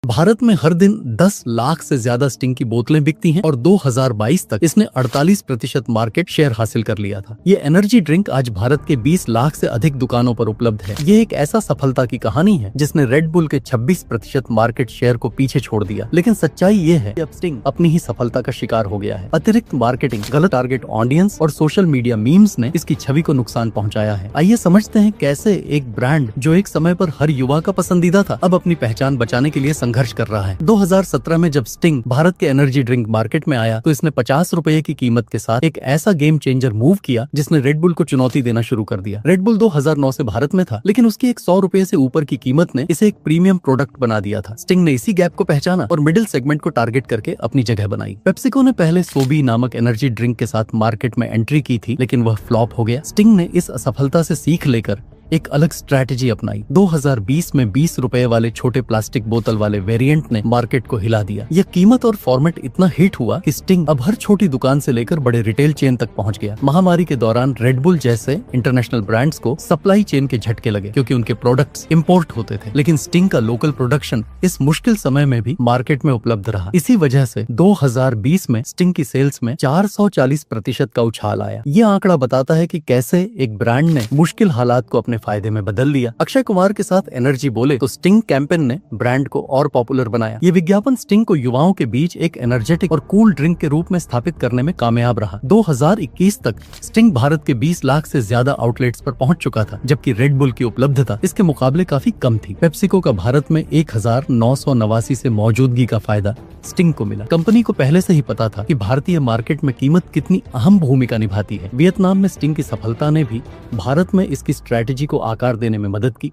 भारत में हर दिन 10 लाख से ज्यादा स्टिंग की बोतलें बिकती हैं और 2022 तक इसने 48% मार्केट शेयर हासिल कर लिया था। ये एनर्जी ड्रिंक आज भारत के 20 लाख से अधिक दुकानों पर उपलब्ध है। ये एक ऐसा सफलता की कहानी है जिसने रेड बुल के 26% मार्केट शेयर को पीछे छोड़ दिया। लेकिन सच्चाई ये है कि अब स्टिंग अपनी ही सफलता का शिकार हो गया है। अतिरिक्त मार्केटिंग, गलत टारगेट ऑडियंस और सोशल मीडिया मीम्स ने इसकी छवि को नुकसान पहुंचाया है। आइए समझते हैं कैसे एक ब्रांड जो एक समय पर हर युवा का पसंदीदा था, अब अपनी पहचान बचाने के लिए संघर्ष कर रहा है। 2017 में जब स्टिंग भारत के एनर्जी ड्रिंक मार्केट में आया तो इसने 50 रुपए की कीमत के साथ एक ऐसा गेम चेंजर मूव किया जिसने रेड बुल को चुनौती देना शुरू कर दिया। रेड बुल 2009 से भारत में था, लेकिन उसकी एक 100 रुपए से ऊपर की कीमत ने इसे एक प्रीमियम प्रोडक्ट बना दिया था। स्टिंग ने इसी गैप को पहचाना और मिडिल सेगमेंट को टारगेट करके अपनी जगह बनाई। पेप्सिको ने पहले सोबी नामक एनर्जी ड्रिंक के साथ मार्केट में एंट्री की थी, लेकिन वह फ्लॉप हो गया। स्टिंग ने इस असफलता से सीख लेकर एक अलग स्ट्रैटेजी अपनाई। 2020 में 20 रुपए वाले छोटे प्लास्टिक बोतल वाले वेरिएंट ने मार्केट को हिला दिया। यह कीमत और फॉर्मेट इतना हिट हुआ कि स्टिंग अब हर छोटी दुकान से लेकर बड़े रिटेल चेन तक पहुंच गया। महामारी के दौरान रेड बुल जैसे इंटरनेशनल ब्रांड्स को सप्लाई चेन के झटके लगे क्योंकि उनके प्रोडक्ट्स इंपोर्ट होते थे, लेकिन स्टिंग का लोकल प्रोडक्शन इस मुश्किल समय में भी मार्केट में उपलब्ध रहा। इसी वजह से 2020 में स्टिंग की सेल्स में 440% का उछाल आया। यह आंकड़ा बताता है कि कैसे एक ब्रांड ने मुश्किल हालात को अपने फायदे में बदल लिया। अक्षय कुमार के साथ एनर्जी बोले तो स्टिंग कैंपेन ने ब्रांड को और पॉपुलर बनाया। ये विज्ञापन स्टिंग को युवाओं के बीच एक एनर्जेटिक और कूल ड्रिंक के रूप में स्थापित करने में कामयाब रहा। 2021 तक स्टिंग भारत के 20 लाख से ज्यादा आउटलेट्स पर पहुंच चुका था, जबकि रेड बुल की उपलब्धता इसके मुकाबले काफी कम थी। पेप्सिको का भारत में 1989 से मौजूदगी का फायदा स्टिंग को मिला। कंपनी को पहले से ही पता था कि भारतीय मार्केट में कीमत कितनी अहम भूमिका निभाती है। वियतनाम में स्टिंग की सफलता ने भी भारत में इसकी स्ट्रैटेजी को आकार देने में मदद की।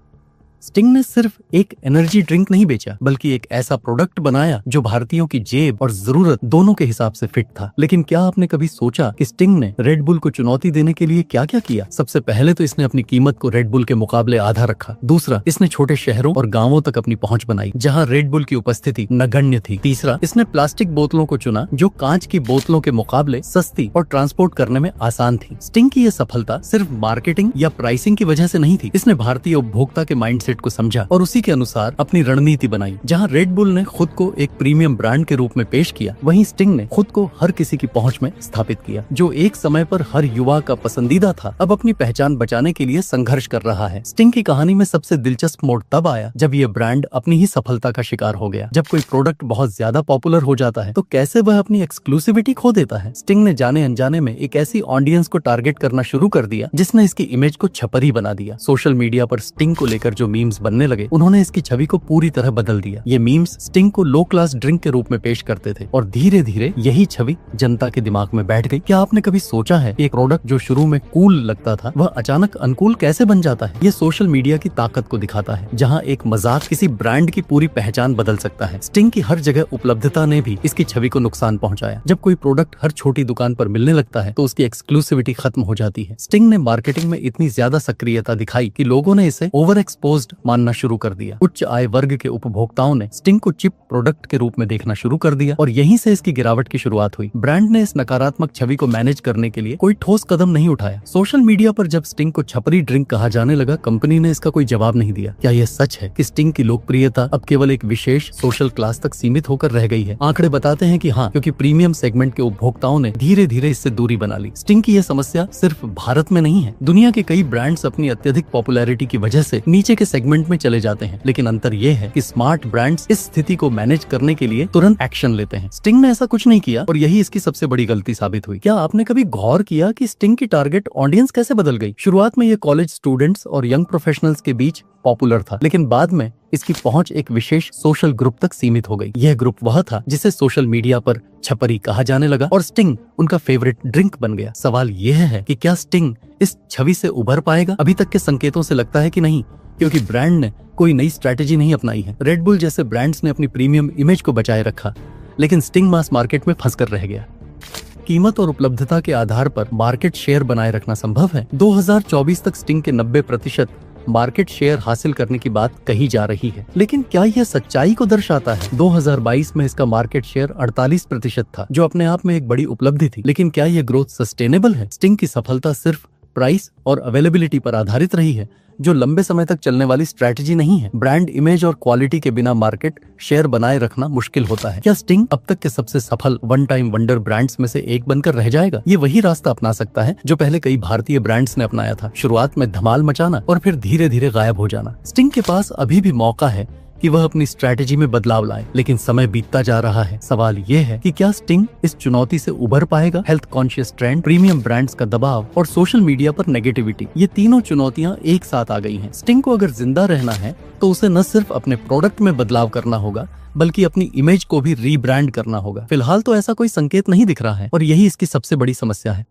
स्टिंग ने सिर्फ एक एनर्जी ड्रिंक नहीं बेचा, बल्कि एक ऐसा प्रोडक्ट बनाया जो भारतीयों की जेब और जरूरत दोनों के हिसाब से फिट था। लेकिन क्या आपने कभी सोचा कि स्टिंग ने रेड बुल को चुनौती देने के लिए क्या क्या किया? सबसे पहले तो इसने अपनी कीमत को रेड बुल के मुकाबले आधा रखा। दूसरा, इसने छोटे शहरों और गांवों तक अपनी पहुंच बनाई जहां रेड बुल की उपस्थिति नगण्य थी। तीसरा, इसने प्लास्टिक बोतलों को चुना जो कांच की बोतलों के मुकाबले सस्ती और ट्रांसपोर्ट करने में आसान थी। स्टिंग की यह सफलता सिर्फ मार्केटिंग या प्राइसिंग की वजह से नहीं थी। इसने भारतीय उपभोक्ता के माइंडसेट को समझा और उसी के अनुसार अपनी रणनीति बनाई। जहां रेड बुल ने खुद को एक प्रीमियम ब्रांड के रूप में पेश किया, वहीं स्टिंग ने खुद को हर किसी की पहुंच में स्थापित किया। जो एक समय पर हर युवा का पसंदीदा था, अब अपनी पहचान बचाने के लिए संघर्ष कर रहा है। स्टिंग की कहानी में सबसे दिलचस्प मोड़ तब आया जब यह ब्रांड अपनी ही सफलता का शिकार हो गया। जब कोई प्रोडक्ट बहुत ज्यादा पॉपुलर हो जाता है तो कैसे वह अपनी एक्सक्लूसिविटी खो देता है। स्टिंग ने जाने अनजाने में एक ऐसी ऑडियंस को टारगेट करना शुरू कर दिया जिसने इसकी इमेज को छपरी बना दिया। सोशल मीडिया पर स्टिंग को लेकर जो मीम्स बनने लगे, उन्होंने इसकी छवि को पूरी तरह बदल दिया। ये मीम्स स्टिंग को लो क्लास ड्रिंक के रूप में पेश करते थे और धीरे धीरे यही छवि जनता के दिमाग में बैठ गई। क्या आपने कभी सोचा है कि एक प्रोडक्ट जो शुरू में कूल लगता था वह अचानक अनकूल कैसे बन जाता है? ये सोशल मीडिया की ताकत को दिखाता है, जहां एक मजाक किसी ब्रांड की पूरी पहचान बदल सकता है। स्टिंग की हर जगह उपलब्धता ने भी इसकी छवि को नुकसान पहुंचाया। जब कोई प्रोडक्ट हर छोटी दुकान पर मिलने लगता है तो उसकी एक्सक्लूसिविटी खत्म हो जाती है। स्टिंग ने मार्केटिंग में इतनी ज्यादा सक्रियता दिखाई कि लोगों ने इसे ओवर एक्सपोज्ड मानना शुरू कर दिया। उच्च आय वर्ग के उपभोक्ताओं ने स्टिंग को चिप प्रोडक्ट के रूप में देखना शुरू कर दिया और यहीं से इसकी गिरावट की शुरुआत हुई। ब्रांड ने इस नकारात्मक छवि को मैनेज करने के लिए कोई ठोस कदम नहीं उठाया। सोशल मीडिया पर जब स्टिंग को छपरी ड्रिंक कहा जाने लगा, कंपनी ने इसका कोई जवाब नहीं दिया। क्या यह सच है कि स्टिंग की लोकप्रियता अब केवल एक विशेष सोशल क्लास तक सीमित होकर रह गई है? आंकड़े बताते हैं कि हाँ, क्योंकि प्रीमियम सेगमेंट के उपभोक्ताओं ने धीरे धीरे इससे दूरी बना ली। स्टिंग की यह समस्या सिर्फ भारत में नहीं है। दुनिया के कई ब्रांड्स अपनी अत्यधिक पॉपुलैरिटी की वजह से नीचे के सेगमेंट में चले जाते हैं, लेकिन अंतर यह है कि स्मार्ट ब्रांड्स इस स्थिति को मैनेज करने के लिए तुरंत एक्शन लेते हैं। स्टिंग ने ऐसा कुछ नहीं किया और यही इसकी सबसे बड़ी गलती साबित हुई। क्या आपने कभी गौर किया कि स्टिंग की टारगेट ऑडियंस कैसे बदल गई? शुरुआत में ये कॉलेज स्टूडेंट्स और यंग प्रोफेशनल्स के बीच पॉपुलर था, लेकिन बाद में इसकी पहुंच एक विशेष सोशल ग्रुप तक सीमित हो गई। यह ग्रुप वह था जिसे सोशल मीडिया पर छपरी कहा जाने लगा और स्टिंग उनका फेवरेट ड्रिंक बन गया। सवाल यह है कि क्या स्टिंग इस छवि से उभर पाएगा? अभी तक के संकेतों से लगता है कि नहीं, क्योंकि ब्रांड ने कोई नई स्ट्रैटेजी नहीं अपनाई है। रेड बुल जैसे ब्रांड्स ने अपनी प्रीमियम इमेज को बचाए रखा, लेकिन स्टिंग मास मार्केट में फंसकर रह गया। कीमत और उपलब्धता के आधार पर मार्केट शेयर बनाए रखना संभव है। 2024 तक स्टिंग के 90% मार्केट शेयर हासिल करने की बात कही जा रही है, लेकिन क्या यह सच्चाई को दर्शाता है? 2022 में इसका मार्केट शेयर 48% था, जो अपने आप में एक बड़ी उपलब्धि थी, लेकिन क्या यह ग्रोथ सस्टेनेबल है? स्टिंग की सफलता सिर्फ प्राइस और अवेलेबिलिटी पर आधारित रही है, जो लंबे समय तक चलने वाली स्ट्रैटेजी नहीं है। ब्रांड इमेज और क्वालिटी के बिना मार्केट शेयर बनाए रखना मुश्किल होता है। क्या स्टिंग अब तक के सबसे सफल वन टाइम वंडर ब्रांड्स में से एक बनकर रह जाएगा? ये वही रास्ता अपना सकता है जो पहले कई भारतीय ब्रांड्स ने अपनाया था, शुरुआत में धमाल मचाना और फिर धीरे धीरे गायब हो जाना। स्टिंग के पास अभी भी मौका है कि वह अपनी स्ट्रैटेजी में बदलाव लाए, लेकिन समय बीतता जा रहा है। सवाल ये है कि क्या स्टिंग इस चुनौती से उभर पाएगा? Health conscious trend, premium brands का दबाव और सोशल मीडिया पर नेगेटिविटी, ये तीनों चुनौतियां एक साथ आ गई हैं। स्टिंग को अगर जिंदा रहना है तो उसे न सिर्फ अपने प्रोडक्ट में बदलाव करना होगा, बल्कि अपनी इमेज को भी रीब्रांड करना होगा। फिलहाल तो ऐसा कोई संकेत नहीं दिख रहा है और यही इसकी सबसे बड़ी समस्या है।